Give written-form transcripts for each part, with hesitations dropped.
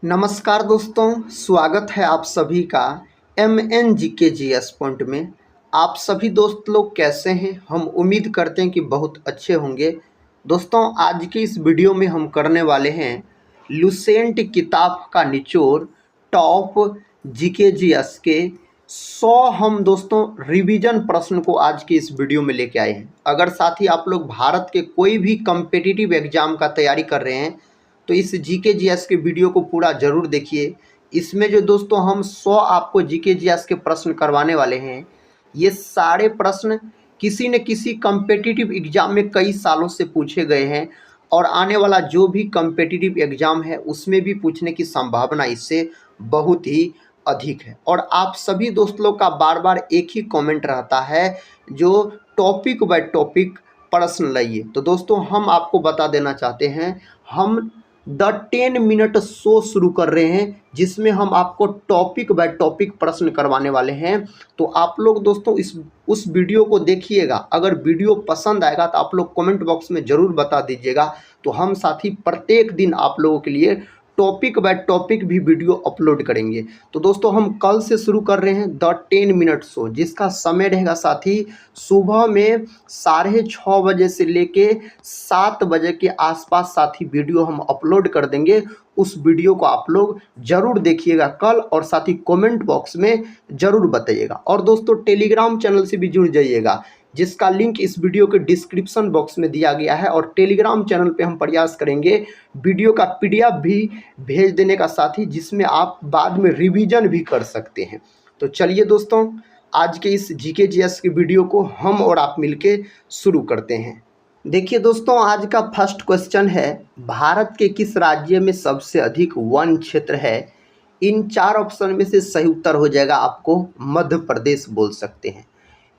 नमस्कार दोस्तों, स्वागत है आप सभी का एम जी के जी एस पॉइंट में। आप सभी दोस्त लोग कैसे हैं? हम उम्मीद करते हैं कि बहुत अच्छे होंगे। दोस्तों, आज की इस वीडियो में हम करने वाले हैं लुसेंट किताब का निचोड़ टॉप जी के जी एस के 100 हम दोस्तों रिवीजन प्रश्न को आज की इस वीडियो में लेके आए हैं। अगर साथ ही आप लोग भारत के कोई भी कम्पिटिटिव एग्जाम का तैयारी कर रहे हैं तो इस जीके जीएस के वीडियो को पूरा जरूर देखिए। इसमें जो दोस्तों हम 100 आपको जीके जीएस के प्रश्न करवाने वाले हैं, ये सारे प्रश्न किसी न किसी कम्पिटिटिव एग्जाम में कई सालों से पूछे गए हैं और आने वाला जो भी कम्पिटिटिव एग्जाम है उसमें भी पूछने की संभावना इससे बहुत ही अधिक है। और आप सभी दोस्त लोग का बार बार एक ही कमेंट रहता है, जो टॉपिक बाय टॉपिक प्रश्न लाइए। तो दोस्तों, हम आपको बता देना चाहते हैं, हम द 10 मिनट शो शुरू कर रहे हैं जिसमें हम आपको टॉपिक बाय टॉपिक प्रश्न करवाने वाले हैं। तो आप लोग दोस्तों उस वीडियो को देखिएगा। अगर वीडियो पसंद आएगा तो आप लोग कमेंट बॉक्स में ज़रूर बता दीजिएगा। तो हम साथ ही प्रत्येक दिन आप लोगों के लिए टॉपिक बाय टॉपिक भी वीडियो अपलोड करेंगे। तो दोस्तों, हम कल से शुरू कर रहे हैं द 10 मिनट शो, जिसका समय रहेगा साथी सुबह में 6:30 बजे से लेके 7 बजे के आसपास साथी वीडियो हम अपलोड कर देंगे। उस वीडियो को आप लोग ज़रूर देखिएगा कल, और साथ ही कमेंट बॉक्स में ज़रूर बताइएगा। और दोस्तों, टेलीग्राम चैनल से भी जुड़ जाइएगा, जिसका लिंक इस वीडियो के डिस्क्रिप्शन बॉक्स में दिया गया है। और टेलीग्राम चैनल पे हम प्रयास करेंगे वीडियो का पीडीएफ भी भेज देने का साथी, जिसमें आप बाद में रिवीजन भी कर सकते हैं। तो चलिए दोस्तों, आज के इस जीके जीएस की वीडियो को हम और आप मिलके शुरू करते हैं। देखिए दोस्तों, आज का फर्स्ट क्वेश्चन है, भारत के किस राज्य में सबसे अधिक वन क्षेत्र है? इन 4 ऑप्शन में से सही उत्तर हो जाएगा आपको मध्य प्रदेश बोल सकते हैं।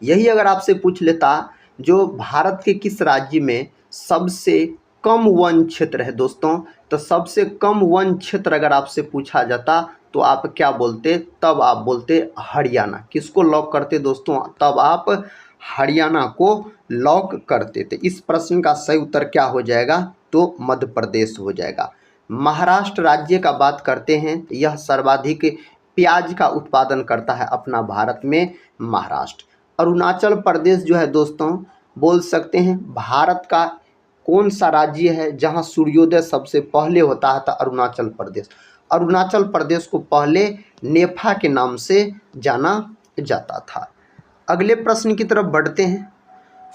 यही अगर आपसे पूछ लेता जो भारत के किस राज्य में सबसे कम वन क्षेत्र है दोस्तों, तो सबसे कम वन क्षेत्र अगर आपसे पूछा जाता तो आप क्या बोलते? तब आप बोलते हरियाणा। किसको लॉक करते दोस्तों? तब आप हरियाणा को लॉक करते थे। इस प्रश्न का सही उत्तर क्या हो जाएगा? तो मध्य प्रदेश हो जाएगा। महाराष्ट्र राज्य का बात करते हैं, यह सर्वाधिक प्याज का उत्पादन करता है अपना भारत में महाराष्ट्र। अरुणाचल प्रदेश जो है दोस्तों, बोल सकते हैं भारत का कौन सा राज्य है जहां सूर्योदय सबसे पहले होता है? तो अरुणाचल प्रदेश। अरुणाचल प्रदेश को पहले नेफा के नाम से जाना जाता था। अगले प्रश्न की तरफ बढ़ते हैं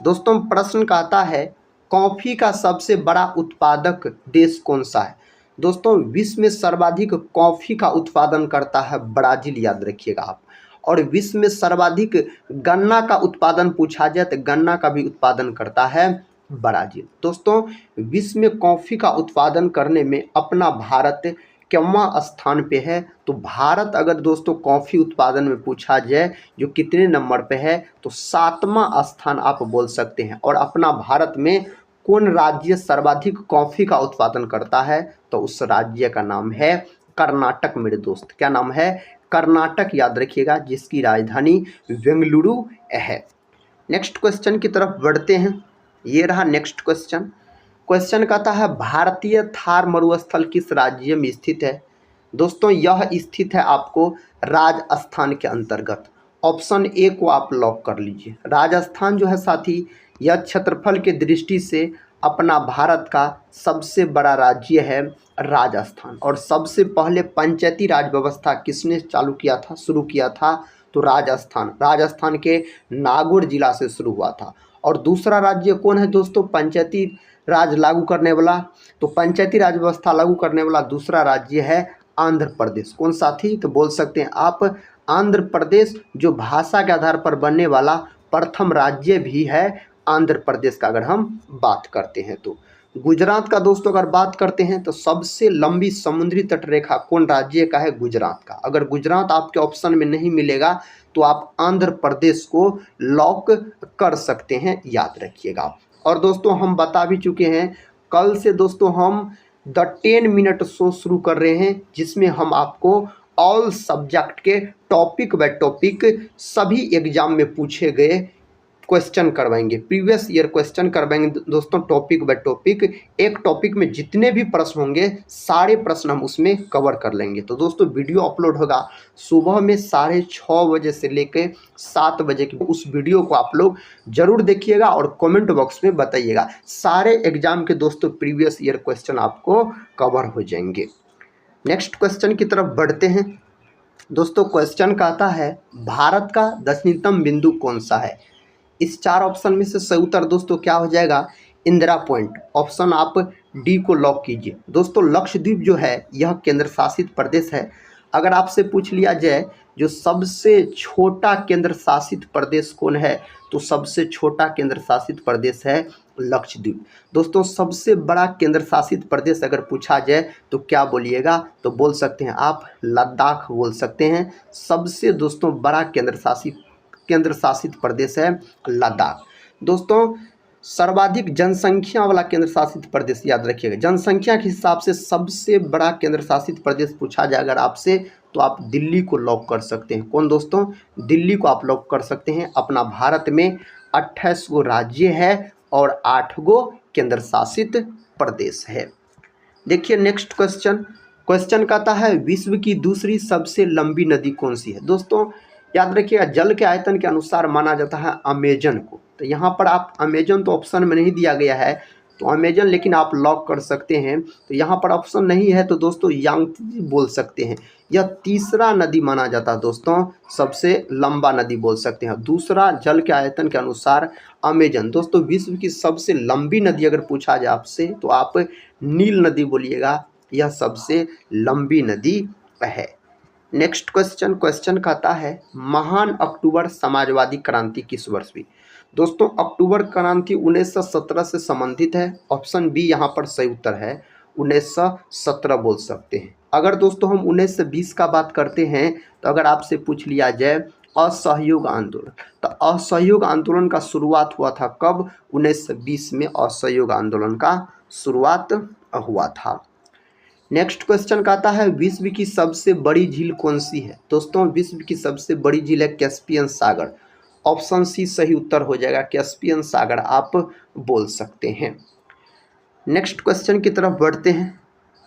दोस्तों। प्रश्न कहता है, कॉफ़ी का सबसे बड़ा उत्पादक देश कौन सा है? दोस्तों, विश्व में सर्वाधिक कॉफ़ी का उत्पादन करता है ब्राज़ील, याद रखिएगा आप। और विश्व में सर्वाधिक गन्ना का उत्पादन पूछा जाए तो गन्ना का भी उत्पादन करता है ब्राज़ील। दोस्तों, विश्व में कॉफ़ी का उत्पादन करने में अपना भारत कितवां स्थान पे है? तो भारत अगर दोस्तों कॉफ़ी उत्पादन में पूछा जाए जो कितने नंबर पे है, तो 7वां स्थान आप बोल सकते हैं। और अपना भारत में कौन राज्य सर्वाधिक कॉफ़ी का उत्पादन करता है? तो उस राज्य का नाम है कर्नाटक मेरे दोस्त। क्या नाम है? कर्नाटक, याद रखिएगा, जिसकी राजधानी बेंगलुरु है। नेक्स्ट क्वेश्चन की तरफ बढ़ते हैं। ये रहा नेक्स्ट क्वेश्चन। क्वेश्चन कहता है, भारतीय थार मरुस्थल किस राज्य में स्थित है? दोस्तों, यह स्थित है आपको राजस्थान के अंतर्गत। ऑप्शन ए को आप लॉक कर लीजिए। राजस्थान जो है साथी, यह क्षेत्रफल के दृष्टि से अपना भारत का सबसे बड़ा राज्य है राजस्थान। और सबसे पहले पंचायती राज व्यवस्था किसने चालू किया था, शुरू किया था? तो राजस्थान के नागौर जिला से शुरू हुआ था। और दूसरा राज्य कौन है दोस्तों पंचायती राज लागू करने वाला? तो पंचायती राज व्यवस्था लागू करने वाला दूसरा राज्य है आंध्र प्रदेश। कौन साथी? तो बोल सकते हैं आप आंध्र प्रदेश, जो भाषा के आधार पर बनने वाला प्रथम राज्य भी है आंध्र प्रदेश का। अगर हम बात करते हैं तो गुजरात का दोस्तों अगर बात करते हैं तो सबसे लंबी समुद्री तट रेखा कौन राज्य का है? गुजरात का। अगर गुजरात आपके ऑप्शन में नहीं मिलेगा तो आप आंध्र प्रदेश को लॉक कर सकते हैं, याद रखिएगा। और दोस्तों, हम बता भी चुके हैं, कल से दोस्तों हम द 10 मिनट शो शुरू कर रहे हैं, जिसमें हम आपको ऑल सब्जेक्ट के टॉपिक बाय टॉपिक सभी एग्जाम में पूछे गए क्वेश्चन करवाएंगे, प्रीवियस ईयर क्वेश्चन करवाएंगे दोस्तों, टॉपिक बाय टॉपिक। एक टॉपिक में जितने भी प्रश्न होंगे सारे प्रश्न हम उसमें कवर कर लेंगे। तो दोस्तों वीडियो अपलोड होगा सुबह में 6:30 बजे से लेकर 7 बजे की। उस वीडियो को आप लोग जरूर देखिएगा और कमेंट बॉक्स में बताइएगा। सारे एग्जाम के दोस्तों प्रीवियस ईयर क्वेश्चन आपको कवर हो जाएंगे। नेक्स्ट क्वेश्चन की तरफ बढ़ते हैं दोस्तों। क्वेश्चन कहता है भारत का दक्षिणतम बिंदु कौन सा है। इस 4 ऑप्शन में से सही उत्तर दोस्तों क्या हो जाएगा, इंदिरा पॉइंट। ऑप्शन आप डी को लॉक कीजिए। दोस्तों लक्षद्वीप जो है यह केंद्र शासित प्रदेश है। अगर आपसे पूछ लिया जाए जो सबसे छोटा केंद्र शासित प्रदेश कौन है, तो सबसे छोटा केंद्र शासित प्रदेश है लक्षद्वीप। दोस्तों सबसे बड़ा केंद्र शासित प्रदेश अगर पूछा जाए तो क्या बोलिएगा, तो बोल सकते हैं आप लद्दाख बोल सकते हैं। सबसे दोस्तों बड़ा केंद्र शासित प्रदेश है लद्दाख। दोस्तों सर्वाधिक जनसंख्या वाला केंद्र शासित प्रदेश याद रखिएगा, जनसंख्या के हिसाब से सबसे बड़ा केंद्र शासित प्रदेश पूछा जाए अगर आपसे, तो आप दिल्ली को लॉक कर सकते हैं। कौन दोस्तों, दिल्ली को आप लॉक कर सकते हैं। अपना भारत में 28 गो राज्य है और 8 गो केंद्र शासित प्रदेश है। देखिए नेक्स्ट क्वेश्चन कहता है विश्व की दूसरी सबसे लंबी नदी कौन सी है। दोस्तों याद रखिएगा जल के आयतन के अनुसार माना जाता है अमेजन को। तो यहाँ पर आप अमेजन तो ऑप्शन में नहीं दिया गया है, तो अमेजन लेकिन आप लॉक कर सकते हैं। तो यहाँ पर ऑप्शन नहीं है तो दोस्तों यांगत्से बोल सकते हैं। यह तीसरा नदी माना जाता है दोस्तों, सबसे लंबा नदी बोल सकते हैं। दूसरा जल के आयतन के अनुसार अमेजन। दोस्तों विश्व की सबसे लंबी नदी अगर पूछा जाए आपसे तो आप नील नदी बोलिएगा, यह सबसे लंबी नदी है। नेक्स्ट क्वेश्चन कहता है महान अक्टूबर समाजवादी क्रांति किस वर्ष हुई। दोस्तों अक्टूबर क्रांति 1917 से संबंधित है। ऑप्शन बी यहाँ पर सही उत्तर है, 1917 बोल सकते हैं। अगर दोस्तों हम 1920 का बात करते हैं तो अगर आपसे पूछ लिया जाए असहयोग आंदोलन, तो असहयोग आंदोलन का शुरुआत हुआ था कब, 1920 में असहयोग आंदोलन का शुरुआत हुआ था। नेक्स्ट क्वेश्चन कहता है विश्व की सबसे बड़ी झील कौन सी है। दोस्तों विश्व की सबसे बड़ी झील है कैस्पियन सागर। ऑप्शन सी सही उत्तर हो जाएगा, कैस्पियन सागर आप बोल सकते हैं। नेक्स्ट क्वेश्चन की तरफ बढ़ते हैं।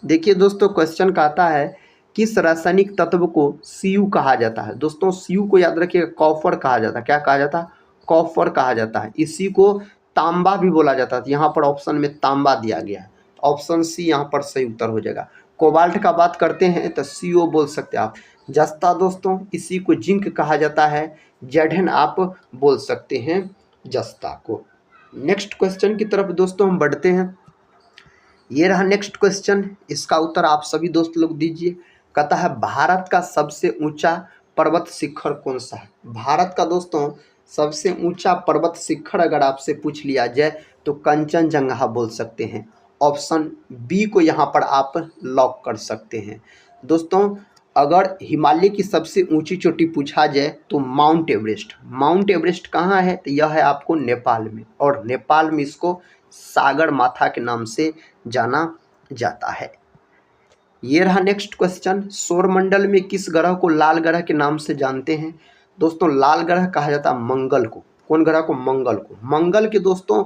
देखिए दोस्तों क्वेश्चन कहता है किस रासायनिक तत्व को Cu कहा जाता है। दोस्तों Cu को याद रखिएगा कॉपर कहा जाता है। क्या कहा जाता है, कॉपर कहा जाता है। इसी को तांबा भी बोला जाता है। यहाँ पर ऑप्शन में तांबा दिया गया है, ऑप्शन सी यहाँ पर सही उत्तर हो जाएगा। कोबाल्ट का बात करते हैं तो CO बोल सकते हैं आप। जस्ता दोस्तों इसी को जिंक कहा जाता है, जेडन आप बोल सकते हैं जस्ता को। नेक्स्ट क्वेश्चन की तरफ दोस्तों हम बढ़ते हैं। ये रहा नेक्स्ट क्वेश्चन, इसका उत्तर आप सभी दोस्त लोग दीजिए। कहता है भारत का सबसे ऊंचा पर्वत शिखर कौन सा है। भारत का दोस्तों सबसे ऊंचा पर्वत शिखर अगर आपसे पूछ लिया जाए तो कंचनजंगा बोल सकते हैं। ऑप्शन बी को यहाँ पर आप लॉक कर सकते हैं। दोस्तों अगर हिमालय की सबसे ऊंची चोटी पूछा जाए तो माउंट एवरेस्ट। माउंट एवरेस्ट कहाँ है, तो यह है आपको नेपाल में, और नेपाल में इसको सागर माथा के नाम से जाना जाता है। ये रहा नेक्स्ट क्वेश्चन, सौरमंडल में किस ग्रह को लाल ग्रह के नाम से जानते हैं। दोस्तों लाल ग्रह कहा जाता है मंगल को। कौन ग्रह को, मंगल को। मंगल के दोस्तों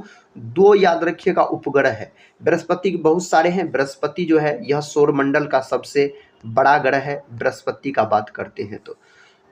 2 याद रखिएगा उपग्रह है। बृहस्पति के बहुत सारे हैं, बृहस्पति जो है यह सौरमंडल का सबसे बड़ा ग्रह है। बृहस्पति का बात करते हैं तो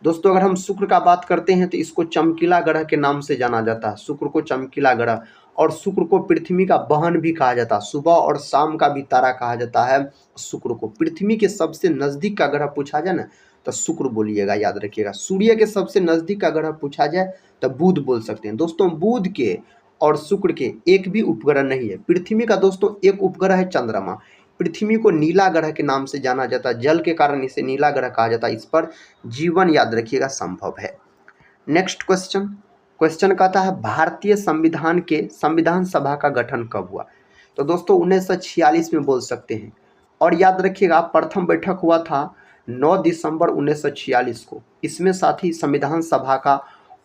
दोस्तों अगर हम शुक्र का बात करते हैं तो इसको चमकीला ग्रह के नाम से जाना जाता है। शुक्र को चमकीला ग्रह, और शुक्र को पृथ्वी का बहन भी कहा जाता है। सुबह और शाम का भी तारा कहा जाता है शुक्र को। पृथ्वी के सबसे नज़दीक का ग्रह पूछा जाए ना तो शुक्र बोलिएगा, याद रखिएगा। सूर्य के सबसे नज़दीक का ग्रह पूछा जाए तो बुध बोल सकते हैं। दोस्तों बुध के और शुक्र के एक भी उपग्रह नहीं है। पृथ्वी का दोस्तों एक उपग्रह है चंद्रमा। पृथ्वी को नीला ग्रह के नाम से जाना जाता है, जल के कारण इसे नीला ग्रह कहा जाता है। इस पर जीवन याद रखिएगा संभव है। नेक्स्ट क्वेश्चन कहता है भारतीय संविधान के संविधान सभा का गठन कब हुआ। तो दोस्तों 1946 में बोल सकते हैं, और याद रखिएगा प्रथम बैठक हुआ था 9 दिसंबर 1946 को। इसमें साथ ही संविधान सभा का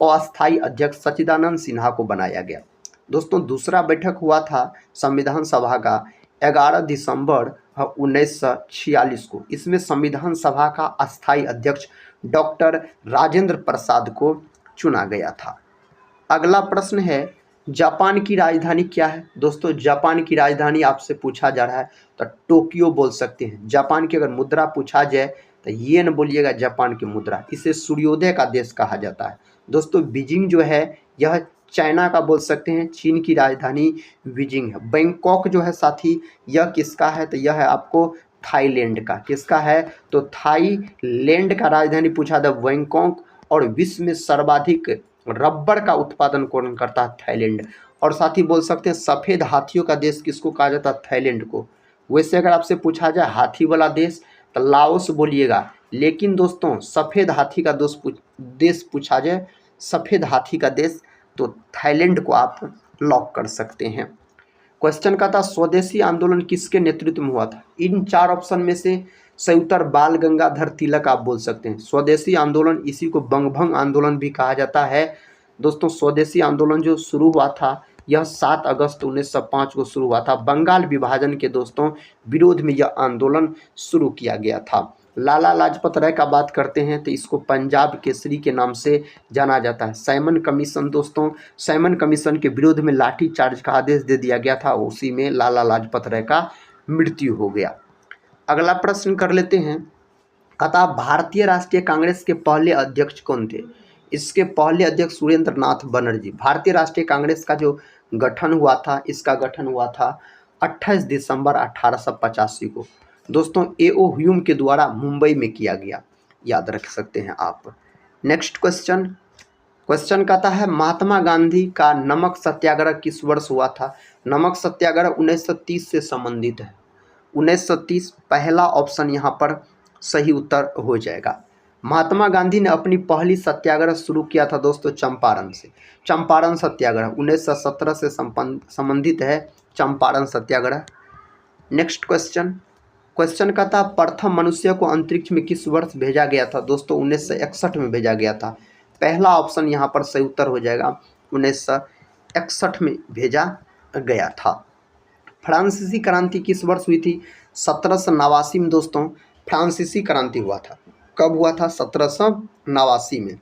अस्थायी अध्यक्ष सच्चिदानंद सिन्हा को बनाया गया। दोस्तों दूसरा बैठक हुआ था संविधान सभा का 11 दिसंबर 1946 को। इसमें संविधान सभा का अस्थायी अध्यक्ष डॉक्टर राजेंद्र प्रसाद को चुना गया था। अगला प्रश्न है, जापान की राजधानी क्या है? दोस्तों जापान की राजधानी आपसे पूछा जा रहा है तो टोक्यो बोल सकते हैं। जापान की अगर मुद्रा पूछा जाए तो येन बोलिएगा, जापान की मुद्रा। इसे सूर्योदय का देश कहा जाता है। दोस्तों बीजिंग जो है यह चाइना का बोल सकते हैं, चीन की राजधानी बीजिंग है। बैंकॉक जो है साथी यह किसका है? तो यह है आपको थाईलैंड का। किसका है? तो थाईलैंड का राजधानी पूछा था बैंकॉक। और विश्व में सर्वाधिक रबर का उत्पादन कौन करता है? थाईलैंड। और साथ ही बोल सकते हैं सफ़ेद हाथियों का देश किसको कहा जाता है? थाईलैंड को। वैसे अगर आपसे पूछा जाए हाथी वाला देश तो लाओस बोलिएगा, लेकिन दोस्तों सफ़ेद हाथी का देश पूछा जाए, सफ़ेद हाथी का देश, तो थाईलैंड को आप लॉक कर सकते हैं। क्वेश्चन का था स्वदेशी आंदोलन किसके नेतृत्व में हुआ था? इन 4 ऑप्शन में से सही उत्तर बाल गंगाधर तिलक आप बोल सकते हैं। स्वदेशी आंदोलन, इसी को बंगभंग आंदोलन भी कहा जाता है। दोस्तों स्वदेशी आंदोलन जो शुरू हुआ था यह 7 अगस्त 1905 को शुरू हुआ था। बंगाल विभाजन के दोस्तों विरोध में यह आंदोलन शुरू किया गया था। लाला लाजपत राय का बात करते हैं तो इसको पंजाब केसरी के नाम से जाना जाता है। साइमन कमीशन, दोस्तों साइमन कमीशन के विरोध में लाठी चार्ज का आदेश दे दिया गया था, उसी में लाला लाजपत राय का मृत्यु हो गया। अगला प्रश्न कर लेते हैं, कहता भारतीय राष्ट्रीय कांग्रेस के पहले अध्यक्ष कौन थे? इसके पहले अध्यक्ष सुरेंद्र नाथ बनर्जी। भारतीय राष्ट्रीय कांग्रेस का जो गठन हुआ था, इसका गठन हुआ था 28 दिसंबर 1885 को। दोस्तों A.O. ह्यूम के द्वारा मुंबई में किया गया, याद रख सकते हैं आप। नेक्स्ट क्वेश्चन कहता है महात्मा गांधी का नमक सत्याग्रह किस वर्ष हुआ था? नमक सत्याग्रह 1930 से संबंधित है। 1930 पहला ऑप्शन यहाँ पर सही उत्तर हो जाएगा। महात्मा गांधी ने अपनी पहली सत्याग्रह शुरू किया था दोस्तों चंपारण से। चंपारण सत्याग्रह 1917 से संबंधित है चंपारण सत्याग्रह। नेक्स्ट क्वेश्चन का था प्रथम मनुष्य को अंतरिक्ष में किस वर्ष भेजा गया था? दोस्तों 1961 में भेजा गया था। पहला ऑप्शन यहाँ पर सही उत्तर हो जाएगा, 1961 में भेजा गया था। फ्रांसीसी क्रांति किस वर्ष हुई थी? 1789 में दोस्तों फ्रांसीसी क्रांति हुआ था। कब हुआ था? 1789 में।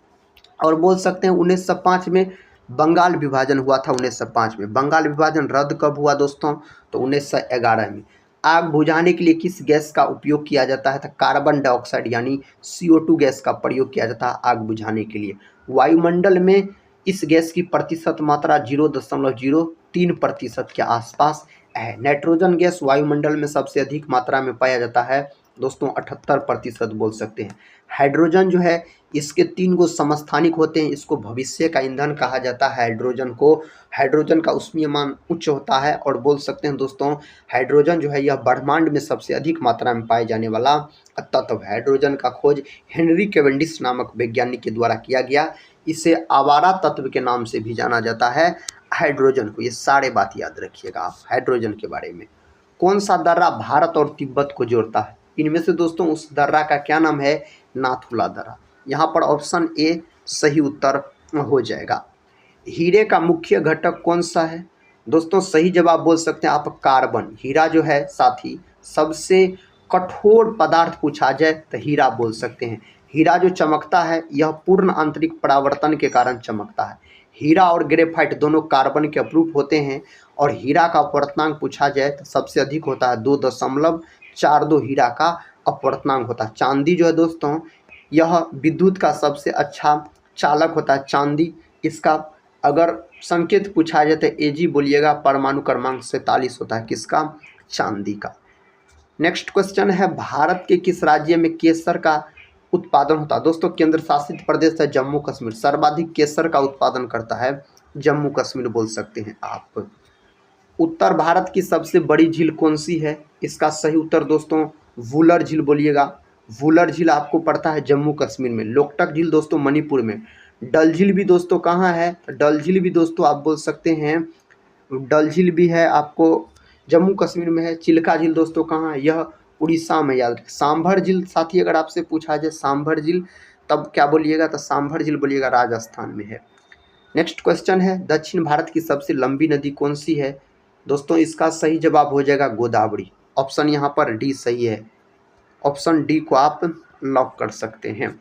और बोल सकते हैं 1905 में बंगाल विभाजन हुआ था। 1905 में बंगाल विभाजन रद्द कब हुआ दोस्तों? तो 1911 में। आग बुझाने के लिए किस गैस का उपयोग किया जाता है? तो कार्बन डाइऑक्साइड यानी CO2 गैस का प्रयोग किया जाता है आग बुझाने के लिए। वायुमंडल में इस गैस की प्रतिशत मात्रा 0.03% के आसपास है। नाइट्रोजन गैस वायुमंडल में सबसे अधिक मात्रा में पाया जाता है दोस्तों, 78% बोल सकते हैं। हाइड्रोजन जो है इसके 3 गो समस्थानिक होते हैं, इसको भविष्य का ईंधन कहा जाता है। हाइड्रोजन को, हाइड्रोजन का ऊष्मीयमान उच्च होता है। और बोल सकते हैं दोस्तों हाइड्रोजन जो है यह ब्रह्मांड में सबसे अधिक मात्रा में पाए जाने वाला तत्व है। हाइड्रोजन का खोज हेनरी कैवेंडिश नामक वैज्ञानिक के द्वारा किया गया। इसे आवारा तत्व के नाम से भी जाना जाता है हाइड्रोजन को। ये सारे बात याद रखिएगा आप हाइड्रोजन के बारे में। कौन सा दर्रा भारत और तिब्बत को जोड़ता है? इनमें से दोस्तों उस दर्रा का क्या नाम है? नाथुला दर्रा। यहाँ पर ऑप्शन ए सही उत्तर हो जाएगा। हीरे का मुख्य घटक कौन सा है? दोस्तों सही जवाब बोल सकते हैं आप कार्बन। हीरा जो है साथी सबसे कठोर पदार्थ पूछा जाए तो हीरा बोल सकते हैं। हीरा जो चमकता है यह पूर्ण आंतरिक परावर्तन के कारण चमकता है। हीरा और ग्रेफाइट दोनों कार्बन के अपरूप होते हैं। और हीरा का अपवर्तनांक पूछा जाए तो सबसे अधिक होता है 2.42 हीरा का अपवर्तनांक होता है। चांदी जो है दोस्तों यह विद्युत का सबसे अच्छा चालक होता है चांदी। इसका अगर संकेत पूछा जाए तो Ag बोलिएगा। परमाणु क्रमांक 47 होता है किसका? चांदी का। नेक्स्ट क्वेश्चन है भारत के किस राज्य में केसर का उत्पादन होता है? दोस्तों केंद्र शासित प्रदेश है जम्मू कश्मीर। सर्वाधिक केसर का उत्पादन करता है जम्मू कश्मीर बोल सकते हैं आप। उत्तर भारत की सबसे बड़ी झील कौन सी है? इसका सही उत्तर दोस्तों वुलर झील बोलिएगा। वुलर झील आपको पड़ता है जम्मू कश्मीर में। लोकटक झील दोस्तों मणिपुर में। डल झील भी दोस्तों कहाँ है? डल झील भी दोस्तों आप बोल सकते हैं, डल झील भी है आपको जम्मू कश्मीर में है। चिल्का झील दोस्तों कहाँ है? यह उड़ीसा में, याद रखें। सांभर झील साथी अगर आपसे पूछा जाए सांभर झील तब क्या बोलिएगा? तो सांभर झील बोलिएगा, राजस्थान में है। नेक्स्ट क्वेश्चन है दक्षिण भारत की सबसे लंबी नदी कौन सी है? दोस्तों इसका सही जवाब हो जाएगा गोदावरी। ऑप्शन यहाँ पर डी सही है। ऑप्शन डी को आप लॉक कर सकते हैं।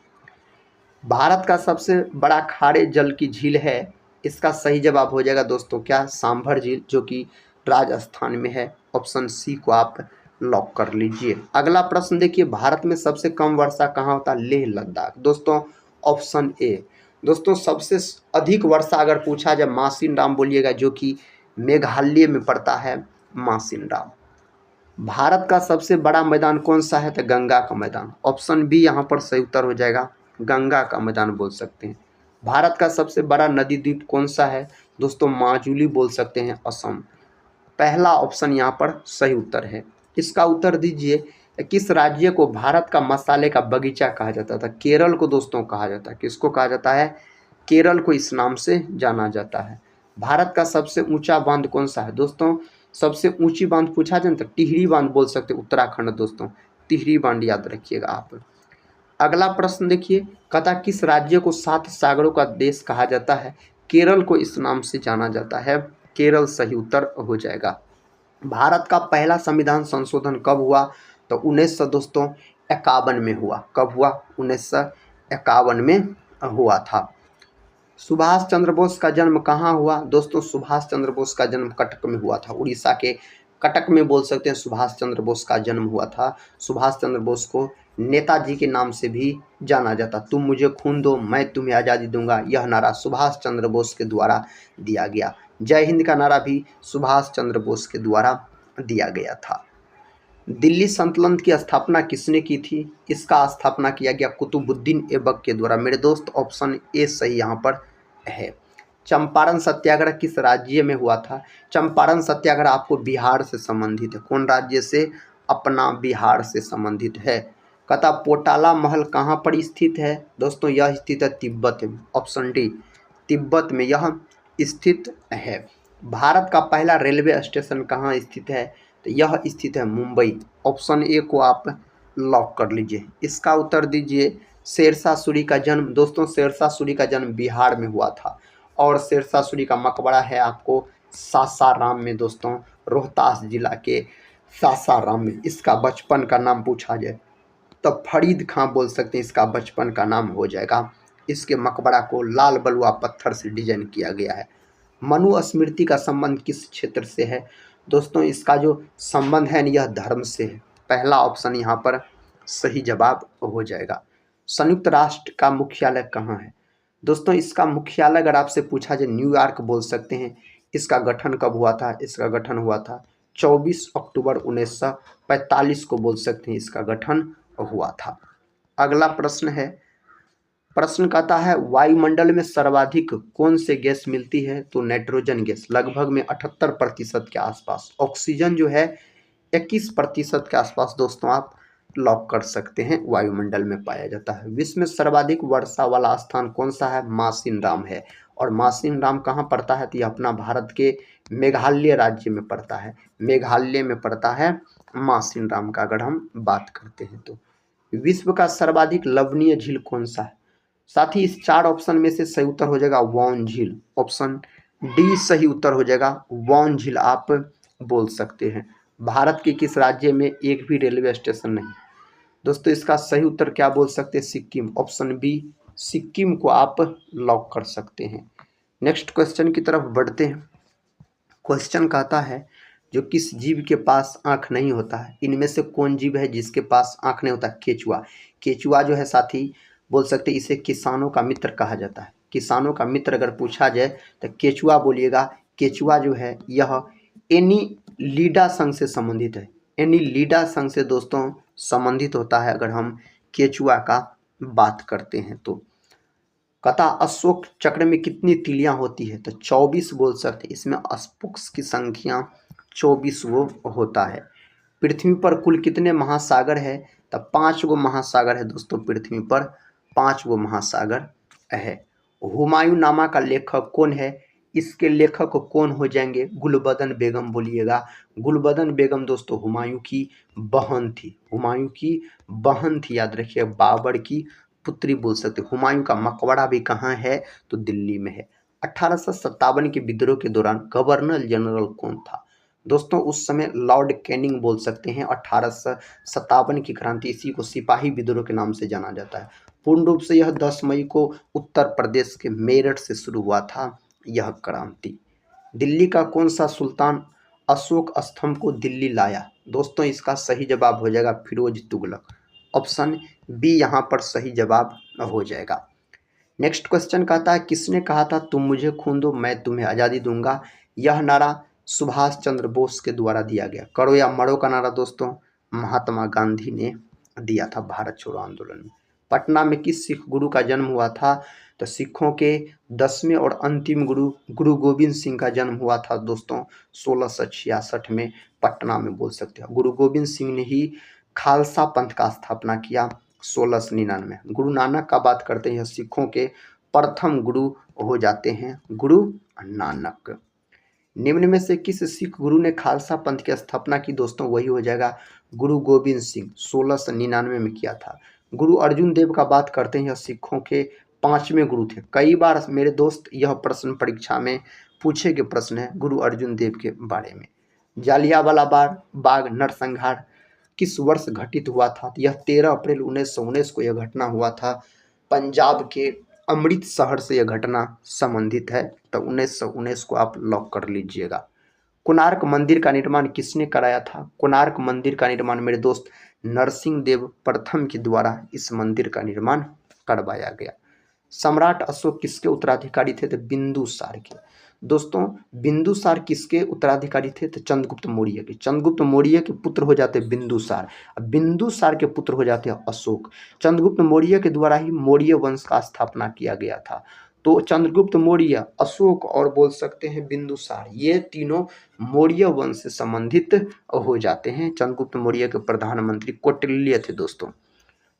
भारत का सबसे बड़ा खारे जल की झील है इसका सही जवाब हो जाएगा दोस्तों क्या, सांभर झील, जो कि राजस्थान में है। ऑप्शन सी को आप लॉक कर लीजिए। अगला प्रश्न देखिए, भारत में सबसे कम वर्षा कहाँ होता है? लेह लद्दाख। दोस्तों ऑप्शन ए। दोस्तों सबसे अधिक वर्षा अगर पूछा जाए मासिनराम बोलिएगा, जो कि मेघालय में पड़ता है मासिनराम। भारत का सबसे बड़ा मैदान कौन सा है? तो गंगा का मैदान। ऑप्शन बी यहाँ पर सही उत्तर हो जाएगा, गंगा का मैदान बोल सकते हैं। भारत का सबसे बड़ा नदी द्वीप कौन सा है? दोस्तों माजुली बोल सकते हैं, असम। पहला ऑप्शन यहाँ पर सही उत्तर है। इसका उत्तर दीजिए, किस राज्य को भारत का मसाले का बगीचा कहा जाता था? केरल को दोस्तों कहा जाता है। किसको कहा जाता है? केरल को इस नाम से जाना जाता है। भारत का सबसे ऊंचा बांध कौन सा है? दोस्तों सबसे ऊंची बांध पूछा जाए तो टिहरी बांध बोल सकते, उत्तराखंड। दोस्तों टिहरी बांध याद रखिएगा आप। अगला प्रश्न देखिए, कहता किस राज्य को 7 सागरों का देश कहा जाता है? केरल को इस नाम से जाना जाता है। केरल सही उत्तर हो जाएगा। भारत का पहला संविधान संशोधन कब हुआ? तो 1900 दोस्तों 51 में हुआ। कब हुआ? 1951 में हुआ था। सुभाष चंद्र बोस का जन्म कहाँ हुआ? दोस्तों सुभाष चंद्र बोस का जन्म कटक में हुआ था। उड़ीसा के कटक में बोल सकते हैं सुभाष चंद्र बोस का जन्म हुआ था। सुभाष चंद्र बोस को नेताजी के नाम से भी जाना जाता। तुम मुझे खून दो, मैं तुम्हें आज़ादी दूंगा, यह नारा सुभाष चंद्र बोस के द्वारा दिया गया। जय हिंद का नारा भी सुभाष चंद्र बोस के द्वारा दिया गया था। दिल्ली सल्तनत की स्थापना किसने की थी? इसका स्थापना किया गया कुतुबुद्दीन ऐबक के द्वारा। मेरे दोस्त ऑप्शन ए सही यहाँ पर है। चंपारण सत्याग्रह किस राज्य में हुआ था? चंपारण सत्याग्रह आपको बिहार से संबंधित है। कौन राज्य से? अपना बिहार से संबंधित है। कहता पोटाला महल कहाँ पर स्थित है? दोस्तों यह स्थित है तिब्बत में। ऑप्शन डी, तिब्बत में यह स्थित है। भारत का पहला रेलवे स्टेशन कहाँ स्थित है? तो यह स्थित है मुंबई। ऑप्शन ए को आप लॉक कर लीजिए। इसका उत्तर दीजिए, शेरशाह सूरी का जन्म। दोस्तों शेरशाह सूरी का जन्म बिहार में हुआ था और शेरशाह सूरी का मकबरा है आपको सासाराम में। दोस्तों रोहतास जिला के सासाराम में। इसका बचपन का नाम पूछा जाए तो फरीद खां बोल सकते हैं, इसका बचपन का नाम हो जाएगा। इसके मकबरा को लाल बलुआ पत्थर से डिजाइन किया गया है। मनुस्मृति का संबंध किस क्षेत्र से है? दोस्तों इसका जो संबंध है यह धर्म से है। पहला ऑप्शन यहाँ पर सही जवाब हो जाएगा। संयुक्त राष्ट्र का मुख्यालय कहाँ है? दोस्तों इसका मुख्यालय अगर आपसे पूछा जाए न्यूयॉर्क बोल सकते हैं। इसका गठन कब हुआ था? इसका गठन हुआ था 24 अक्टूबर 1945 को बोल सकते हैं इसका गठन हुआ था। अगला प्रश्न है, प्रश्न कहता है वायुमंडल में सर्वाधिक कौन से गैस मिलती है? तो नाइट्रोजन गैस लगभग में 78% के आसपास। ऑक्सीजन जो है 21% के आसपास दोस्तों आप लॉक कर सकते हैं, वायुमंडल में पाया जाता है। विश्व में सर्वाधिक वर्षा वाला स्थान कौन सा है? मासिनराम है। और मासिनराम कहाँ पड़ता है? तो यह अपना भारत के मेघालय राज्य में पड़ता है। मेघालय में पड़ता है मासिनराम का अगर हम बात करते हैं तो। विश्व का सर्वाधिक लवणीय झील कौन सा है? साथ ही इस 4 ऑप्शन में से सही उत्तर हो जाएगा वॉन झील। ऑप्शन डी सही उत्तर हो जाएगा, वॉन झील आप बोल सकते हैं। भारत के किस राज्य में एक भी रेलवे स्टेशन नहीं? दोस्तों इसका सही उत्तर क्या बोल सकते हैं? सिक्किम। ऑप्शन बी सिक्किम को आप लॉक कर सकते हैं। नेक्स्ट क्वेश्चन की तरफ बढ़ते हैं। क्वेश्चन कहता है जो किस जीव के पास आंख नहीं होता है? इनमें से कौन जीव है जिसके पास आंख नहीं होता? केचुआ। केचुआ जो है साथी बोल सकते हैं इसे किसानों का मित्र कहा जाता है। किसानों का मित्र अगर पूछा जाए तो केचुआ बोलिएगा। केचुआ जो है यह एनीलिडा संघ से संबंधित है। एनीलिडा संघ से दोस्तों संबंधित होता है अगर हम केचुआ का बात करते हैं तो। कथा अशोक चक्र में कितनी तीलियां होती है? तो 24 बोल सकते हैं। इसमें स्पुक्स की संख्या 24 वो होता है। पृथ्वी पर कुल कितने महासागर है? तो 5 गो महासागर है दोस्तों। पृथ्वी पर 5 गो महासागर है। हुमायूं नामा का लेखक कौन है? इसके लेखक कौन हो जाएंगे? गुलबदन बेगम बोलिएगा। गुलबदन बेगम दोस्तों हुमायूं की बहन थी। हुमायूं की बहन थी, याद रखिए। बाबर की पुत्री बोल सकते। हुमायूं का मकबरा भी कहाँ है? तो दिल्ली में है। 1857 के विद्रोह के दौरान गवर्नर जनरल कौन था? दोस्तों उस समय लॉर्ड कैनिंग बोल सकते हैं। 1857 की क्रांति, इसी को सिपाही विद्रोह के नाम से जाना जाता है। पूर्ण रूप से यह 10 मई को उत्तर प्रदेश के मेरठ से शुरू हुआ था यह क्रांति। दिल्ली का कौन सा सुल्तान अशोक स्तंभ को दिल्ली लाया? दोस्तों इसका सही जवाब हो जाएगा फिरोज तुगलक। ऑप्शन बी यहाँ पर सही जवाब हो जाएगा। नेक्स्ट क्वेश्चन कहता है किसने कहा था तुम मुझे खून दो मैं तुम्हें आज़ादी दूंगा? यह नारा सुभाष चंद्र बोस के द्वारा दिया गया। करो या मरो का नारा दोस्तों महात्मा गांधी ने दिया था भारत छोड़ो आंदोलन में। पटना में किस सिख गुरु का जन्म हुआ था? तो सिखों के 10वें और अंतिम गुरु गुरु गोविंद सिंह का जन्म हुआ था दोस्तों 1666 में पटना में बोल सकते हो। गुरु गोविंद सिंह ने ही खालसा पंथ का स्थापना किया 1699। गुरु नानक का बात करते हैं सिखों के प्रथम गुरु हो जाते हैं गुरु नानक। निम्न में से किस सिख गुरु ने खालसा पंथ की स्थापना की? दोस्तों वही हो जाएगा गुरु गोविंद सिंह 1699 में किया था। गुरु अर्जुन देव का बात करते हैं सिखों के 5वें गुरु थे। कई बार मेरे दोस्त यह प्रश्न परीक्षा में पूछे गए प्रश्न है गुरु अर्जुन देव के बारे में। जालियांवाला बाग नरसंहार किस वर्ष घटित हुआ था? यह 13 अप्रैल 1919 को यह घटना हुआ था। पंजाब के अमृतसर से यह घटना संबंधित है तो 1919 को आप लॉक कर लीजिएगा। कोणार्क मंदिर का निर्माण किसने कराया था? कोणार्क मंदिर का निर्माण मेरे दोस्त नरसिंह देव प्रथम के द्वारा इस मंदिर का निर्माण करवाया गया। सम्राट अशोक किसके उत्तराधिकारी थे? तो बिंदुसार के। दोस्तों बिंदुसार किसके उत्तराधिकारी थे? तो चंद्रगुप्त मौर्य के। चंद्रगुप्त मौर्य के पुत्र हो जाते बिंदुसार, अब बिंदुसार के पुत्र हो जाते अशोक। चंद्रगुप्त मौर्य के द्वारा ही मौर्य वंश का स्थापना किया गया था। तो चंद्रगुप्त मौर्य, अशोक और बोल सकते हैं बिंदुसार, ये तीनों मौर्य वंश से संबंधित हो जाते हैं। चंद्रगुप्त मौर्य के प्रधानमंत्री कौटिल्य थे दोस्तों।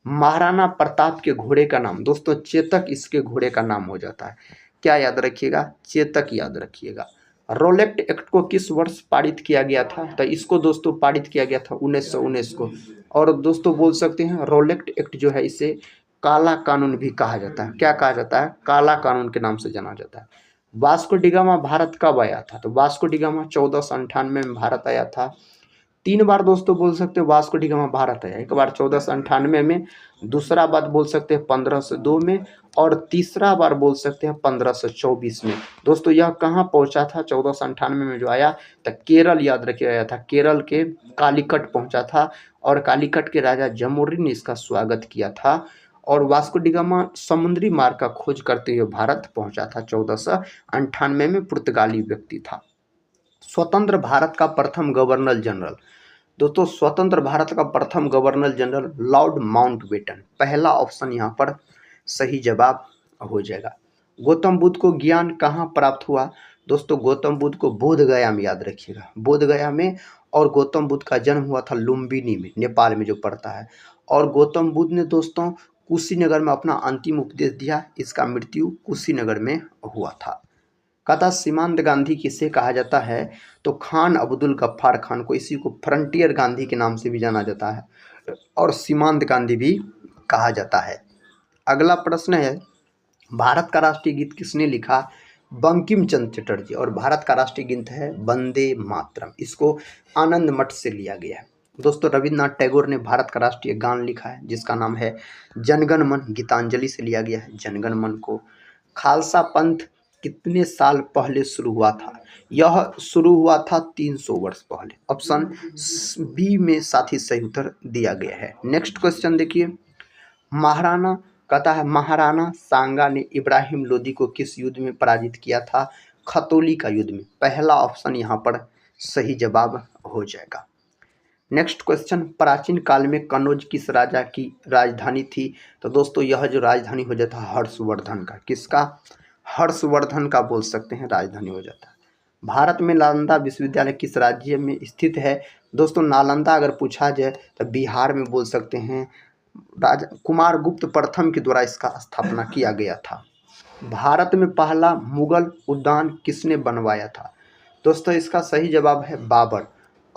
महाराणा प्रताप के घोड़े का नाम? दोस्तों चेतक इसके घोड़े का नाम हो जाता है। क्या याद रखिएगा? चेतक याद रखिएगा। रोलेक्ट एक्ट को किस वर्ष पारित किया गया था? तो इसको दोस्तों पारित किया गया था 1919 को। और दोस्तों बोल सकते हैं रोलेक्ट एक्ट जो है इसे काला कानून भी कहा जाता है। क्या कहा जाता है? काला कानून के नाम से जाना जाता है। वास्को डिगामा भारत कब आया था? तो वास्को डिगामा 1498 में भारत आया था। 3 बार दोस्तों बोल सकते हैं वास्को डिगामा भारत आया। एक बार 1498 में, दूसरा बार बोल सकते हैं 1502 में और तीसरा बार बोल सकते हैं 1524 में। दोस्तों यह कहाँ पहुंचा था 1498 में जो आया? तो केरल याद रखिए आया था। केरल के कालीकट पहुंचा था और कालीकट के राजा जमोरिन ने इसका स्वागत किया था। और वास्को डिगामा समुद्री मार्ग का खोज करते हुए भारत पहुंचा था 1498 में। पुर्तगाली व्यक्ति था। स्वतंत्र भारत का प्रथम गवर्नर जनरल? दोस्तों स्वतंत्र भारत का प्रथम गवर्नर जनरल लॉर्ड माउंटबेटन। पहला ऑप्शन यहाँ पर सही जवाब हो जाएगा। गौतम बुद्ध को ज्ञान कहाँ प्राप्त हुआ? दोस्तों गौतम बुद्ध को बोध गया में याद रखिएगा, बोध गया में। और गौतम बुद्ध का जन्म हुआ था लुम्बिनी में, नेपाल में जो पड़ता है। और गौतम बुद्ध ने दोस्तों कुशीनगर में अपना अंतिम उपदेश दिया। इसका मृत्यु कुशीनगर में हुआ था। कहता सीमांत गांधी किसे कहा जाता है? तो खान अब्दुल गफ्फार खान को, इसी को फ्रंटियर गांधी के नाम से भी जाना जाता है और सीमांत गांधी भी कहा जाता है। अगला प्रश्न है भारत का राष्ट्रीय गीत किसने लिखा? बंकिम चंद्र चटर्जी। और भारत का राष्ट्रीय गीत है वंदे मातरम। इसको आनंद मठ से लिया गया है। दोस्तों रविन्द्रनाथ टैगोर ने भारत का राष्ट्रीय गान लिखा है जिसका नाम है जनगण मन। गीतांजलि से लिया गया है जनगण मन को। खालसा पंथ कितने साल पहले शुरू हुआ था? यह शुरू हुआ था 300 वर्ष पहले। ऑप्शन बी में साथ ही सही उत्तर दिया गया है। नेक्स्ट क्वेश्चन देखिए, महाराणा कहता है महाराणा सांगा ने इब्राहिम लोदी को किस युद्ध में पराजित किया था? खतौली का युद्ध में। पहला ऑप्शन यहाँ पर सही जवाब हो जाएगा। नेक्स्ट क्वेश्चन, प्राचीन काल में कनौज किस राजा की राजधानी थी? तो दोस्तों यह जो राजधानी हो जाता है हर्षवर्धन का। किसका? हर्षवर्धन का बोल सकते हैं राजधानी हो जाता है। भारत में नालंदा विश्वविद्यालय किस राज्य में स्थित है? दोस्तों नालंदा अगर पूछा जाए तो बिहार में बोल सकते हैं। राजा कुमारगुप्त प्रथम के द्वारा इसका स्थापना किया गया था। भारत में पहला मुगल उद्यान किसने बनवाया था? दोस्तों इसका सही जवाब है बाबर।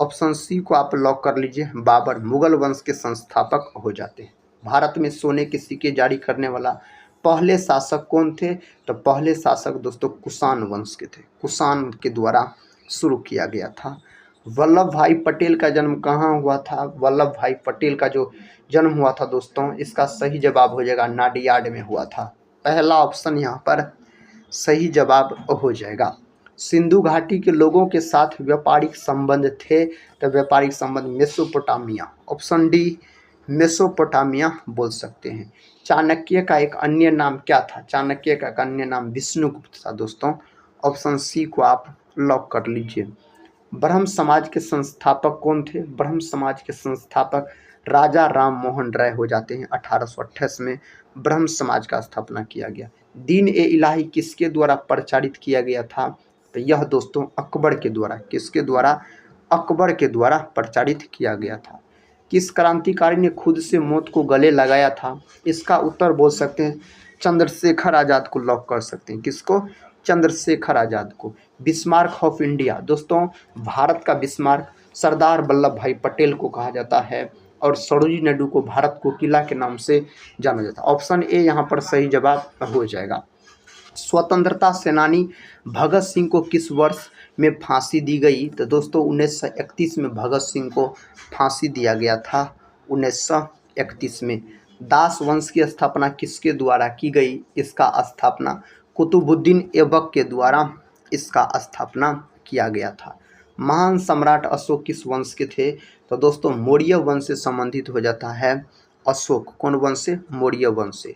ऑप्शन सी को आप लॉक कर लीजिए। बाबर मुगल वंश के संस्थापक हो जाते हैं। भारत में सोने के सिक्के जारी करने वाला पहले शासक कौन थे? तो पहले शासक दोस्तों कुषाण वंश के थे। कुषाण के द्वारा शुरू किया गया था। वल्लभ भाई पटेल का जन्म कहाँ हुआ था? वल्लभ भाई पटेल का जो जन्म हुआ था दोस्तों इसका सही जवाब हो जाएगा नाडियाड में हुआ था। पहला ऑप्शन यहाँ पर सही जवाब हो जाएगा। सिंधु घाटी के लोगों के साथ व्यापारिक संबंध थे, तो व्यापारिक संबंध मेसोपोटामिया, ऑप्शन डी मेसोपोटामिया बोल सकते हैं। चाणक्य का एक अन्य नाम क्या था? चाणक्य का एक अन्य नाम विष्णुगुप्त था दोस्तों, ऑप्शन सी को आप लॉक कर लीजिए। ब्रह्म समाज के संस्थापक कौन थे? ब्रह्म समाज के संस्थापक राजा राम मोहन राय हो जाते हैं। 1828 में ब्रह्म समाज का स्थापना किया गया। दीन ए इलाही किसके द्वारा प्रचारित किया गया था? तो यह दोस्तों अकबर के द्वारा, किसके द्वारा? अकबर के द्वारा प्रचारित किया गया था। किस क्रांतिकारी ने खुद से मौत को गले लगाया था? इसका उत्तर बोल सकते हैं चंद्रशेखर आज़ाद को लॉक कर सकते हैं। किसको? चंद्रशेखर आज़ाद को। बिस्मार्क ऑफ इंडिया, दोस्तों भारत का बिस्मार्क सरदार वल्लभ भाई पटेल को कहा जाता है और सरोजिनी नायडू को भारत को किला के नाम से जाना जाता है। ऑप्शन ए यहाँ पर सही जवाब हो जाएगा। स्वतंत्रता सेनानी भगत सिंह को किस वर्ष में फांसी दी गई? तो दोस्तों 1931 में भगत सिंह को फांसी दिया गया था, 1931 में। दास वंश की स्थापना किसके द्वारा की गई? इसका स्थापना कुतुबुद्दीन ऐबक के द्वारा इसका स्थापना किया गया था। महान सम्राट अशोक किस वंश के थे? तो दोस्तों मौर्य वंश से संबंधित हो जाता है अशोक। कौन वंश से? मौर्य वंश से।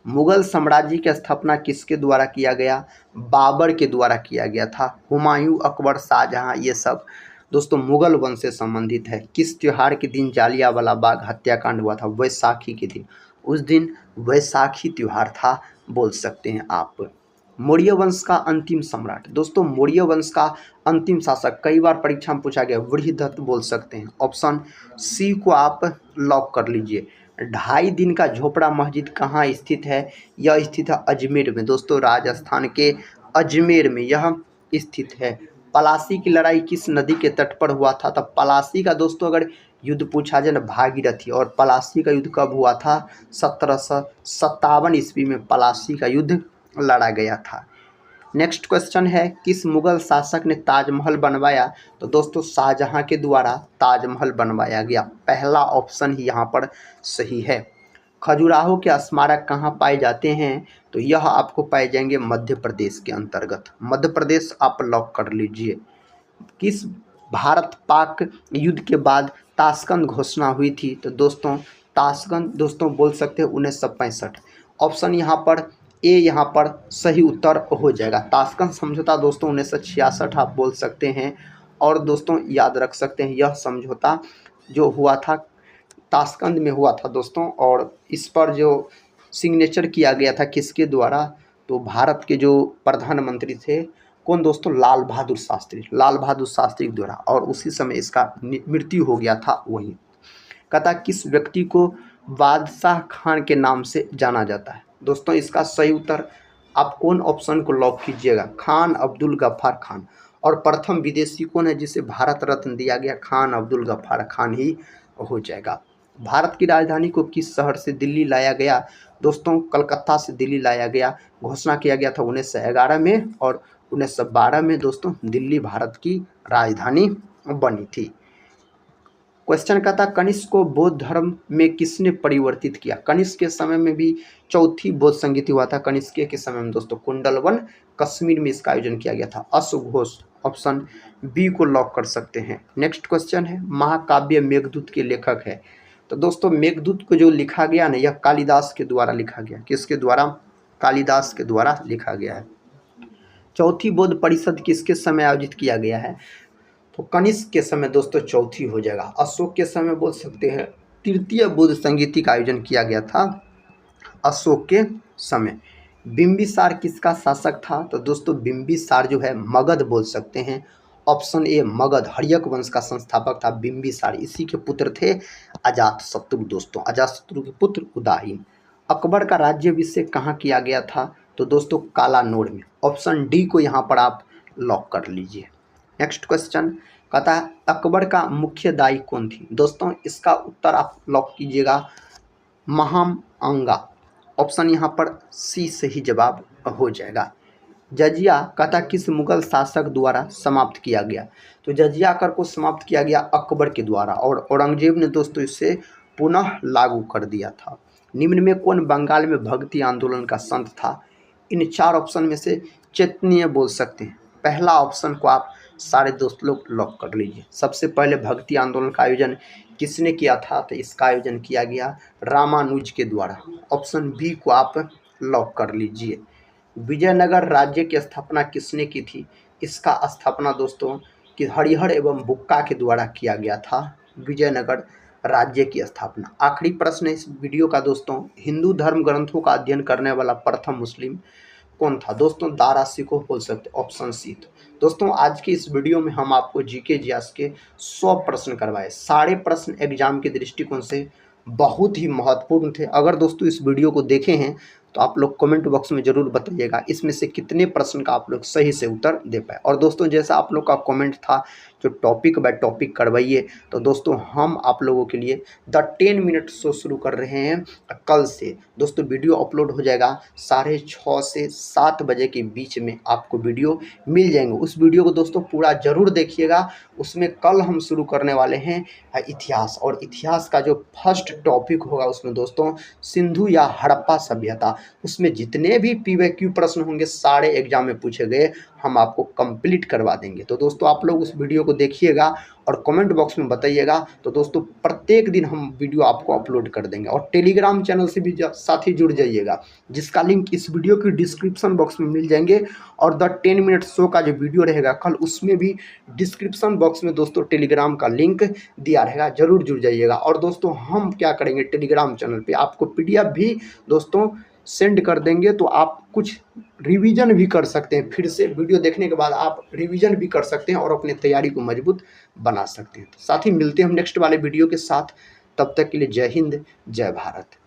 मुगल साम्राज्य की स्थापना किसके द्वारा किया गया? बाबर के द्वारा किया गया था। हुमायूं, अकबर, शाहजहां, ये सब दोस्तों मुगल वंश से संबंधित है। किस त्योहार के दिन जालियांवाला बाग हत्याकांड हुआ था? वैसाखी के दिन। उस दिन वैसाखी त्योहार था बोल सकते हैं आप। मौर्य वंश का अंतिम सम्राट, दोस्तों मौर्य वंश का अंतिम शासक कई बार परीक्षा में पूछा गया, वृहदत्त बोल सकते हैं। ऑप्शन सी को आप लॉक कर लीजिए। 2.5 दिन का झोपड़ा मस्जिद कहाँ स्थित है? यह स्थित है अजमेर में दोस्तों, राजस्थान के अजमेर में यह स्थित है। पलासी की लड़ाई किस नदी के तट पर हुआ था? तब पलासी का दोस्तों अगर युद्ध पूछा जाए ना, भागीरथी। और पलासी का युद्ध कब हुआ था? 1757 ईस्वी में पलासी का युद्ध लड़ा गया था। नेक्स्ट क्वेश्चन है, किस मुगल शासक ने ताजमहल बनवाया? तो दोस्तों शाहजहां के द्वारा ताजमहल बनवाया गया। पहला ऑप्शन ही यहाँ पर सही है। खजुराहो के स्मारक कहाँ पाए जाते हैं? तो यह आपको पाए जाएंगे मध्य प्रदेश के अंतर्गत। मध्य प्रदेश आप लॉक कर लीजिए। किस भारत पाक युद्ध के बाद ताशकंद घोषणा हुई थी? तो दोस्तों ताशकंद दोस्तों बोल सकते हैं 1965। ऑप्शन यहाँ पर ए यहाँ पर सही उत्तर हो जाएगा। ताशकंद समझौता दोस्तों 1966 आप बोल सकते हैं। और दोस्तों याद रख सकते हैं यह समझौता जो हुआ था ताशकंद में हुआ था दोस्तों, और इस पर जो सिग्नेचर किया गया था किसके द्वारा? तो भारत के जो प्रधानमंत्री थे कौन दोस्तों? लाल बहादुर शास्त्री, लाल बहादुर शास्त्री के द्वारा। और उसी समय इसका मृत्यु हो गया था वहीं। कहता किस व्यक्ति को बादशाह खान के नाम से जाना जाता है? दोस्तों इसका सही उत्तर आप कौन ऑप्शन को लॉक कीजिएगा? खान अब्दुल गफ्फार खान। और प्रथम विदेशी कौन है जिसे भारत रत्न दिया गया? खान अब्दुल गफ्फार खान ही हो जाएगा। भारत की राजधानी को किस शहर से दिल्ली लाया गया? दोस्तों कलकत्ता से दिल्ली लाया गया। घोषणा किया गया था 1911 में, और 1912 में दोस्तों दिल्ली भारत की राजधानी बनी थी। क्वेश्चन कहता कनिष्क को बौद्ध धर्म में किसने परिवर्तित किया? कनिष्क के समय में भी चौथी बौद्ध संगीति हुआ था। कनिष्क के समय में दोस्तों कुंडलवन कश्मीर में इसका आयोजन किया गया था। अशोक घोष, ऑप्शन बी को लॉक कर सकते हैं। नेक्स्ट क्वेश्चन है, महाकाव्य मेघदूत के लेखक है? तो दोस्तों मेघदूत को जो लिखा गया ना, यह कालिदास के द्वारा लिखा गया। किसके द्वारा? कालिदास के द्वारा लिखा गया है। चौथी बौद्ध परिषद किसके समय आयोजित किया गया है? तो कनिष्क के समय दोस्तों चौथी हो जाएगा। अशोक के समय बोल सकते हैं तृतीय बौद्ध संगीति का आयोजन किया गया था अशोक के समय। बिंबिसार किसका शासक था? तो दोस्तों बिंबिसार जो है मगध बोल सकते हैं। ऑप्शन ए मगध, हर्यक वंश का संस्थापक था बिंबिसार। इसी के पुत्र थे अजातशत्रु दोस्तों, अजातशत्रु के पुत्र उदाहीन। अकबर का राज्याभिषेक कहाँ किया गया था? तो दोस्तों कालानौर में। ऑप्शन डी को यहाँ पर आप लॉक कर लीजिए। नेक्स्ट क्वेश्चन कहता है अकबर का मुख्य दाई कौन थी? दोस्तों इसका उत्तर आप लॉक कीजिएगा महाम आंगा। ऑप्शन यहाँ पर सी सही जवाब हो जाएगा। जजिया कहता किस मुगल शासक द्वारा समाप्त किया गया? तो जजिया कर को समाप्त किया गया अकबर के द्वारा, और औरंगजेब ने दोस्तों इसे पुनः लागू कर दिया था। निम्न में कौन बंगाल में भक्ति आंदोलन का संत था? इन 4 ऑप्शन में से चेतनीय बोल सकते हैं। पहला ऑप्शन को आप सारे दोस्त लोग लॉक कर लीजिए। सबसे पहले भक्ति आंदोलन का आयोजन किसने किया था? तो इसका आयोजन किया गया रामानुज के द्वारा। ऑप्शन बी को आप लॉक कर लीजिए। विजयनगर राज्य की स्थापना किसने की थी? इसका स्थापना दोस्तों कि हरिहर एवं बुक्का के द्वारा किया गया था, विजयनगर राज्य की स्थापना। आखिरी प्रश्न है इस वीडियो का दोस्तों, हिंदू धर्म ग्रंथों का अध्ययन करने वाला प्रथम मुस्लिम कौन था? दोस्तों दारा शिकोह बोल सकते, ऑप्शन सी। दोस्तों आज की इस वीडियो में हम आपको जीके इतिहास के 100 प्रश्न करवाए। सारे प्रश्न एग्जाम के दृष्टिकोण से बहुत ही महत्वपूर्ण थे। अगर दोस्तों इस वीडियो को देखे हैं तो आप लोग कमेंट बॉक्स में ज़रूर बताइएगा इसमें से कितने प्रश्न का आप लोग सही से उत्तर दे पाए। और दोस्तों जैसा आप लोग का कमेंट था जो टॉपिक बाय टॉपिक करवाइए, तो दोस्तों हम आप लोगों के लिए द 10 मिनट शो शुरू कर रहे हैं कल से। दोस्तों वीडियो अपलोड हो जाएगा 6:30 से 7 बजे के बीच में आपको वीडियो मिल जाएंगे। उस वीडियो को दोस्तों पूरा ज़रूर देखिएगा। उसमें कल हम शुरू करने वाले हैं इतिहास, और इतिहास का जो फर्स्ट टॉपिक होगा उसमें दोस्तों सिंधु या हड़प्पा सभ्यता। उसमें जितने भी PYQ प्रश्न होंगे सारे एग्जाम में पूछे गए हम आपको कंप्लीट करवा देंगे। तो दोस्तों आप लोग उस वीडियो को देखिएगा और कमेंट बॉक्स में बताइएगा। तो दोस्तों प्रत्येक दिन हम वीडियो आपको अपलोड कर देंगे। और टेलीग्राम चैनल से भी साथ ही जुड़ जाइएगा, जिसका लिंक इस वीडियो की डिस्क्रिप्शन बॉक्स में मिल जाएंगे। और द 10 मिनट शो का जो वीडियो रहेगा कल, उसमें भी डिस्क्रिप्शन बॉक्स में दोस्तों टेलीग्राम का लिंक दिया रहेगा, जरूर जुड़ जाइएगा। और दोस्तों हम क्या करेंगे, टेलीग्राम चैनल पे आपको PDF भी दोस्तों सेंड कर देंगे, तो आप कुछ रिवीजन भी कर सकते हैं। फिर से वीडियो देखने के बाद आप रिवीजन भी कर सकते हैं और अपनी तैयारी को मजबूत बना सकते हैं। तो साथ ही मिलते हैं हम नेक्स्ट वाले वीडियो के साथ। तब तक के लिए जय हिंद, जय भारत।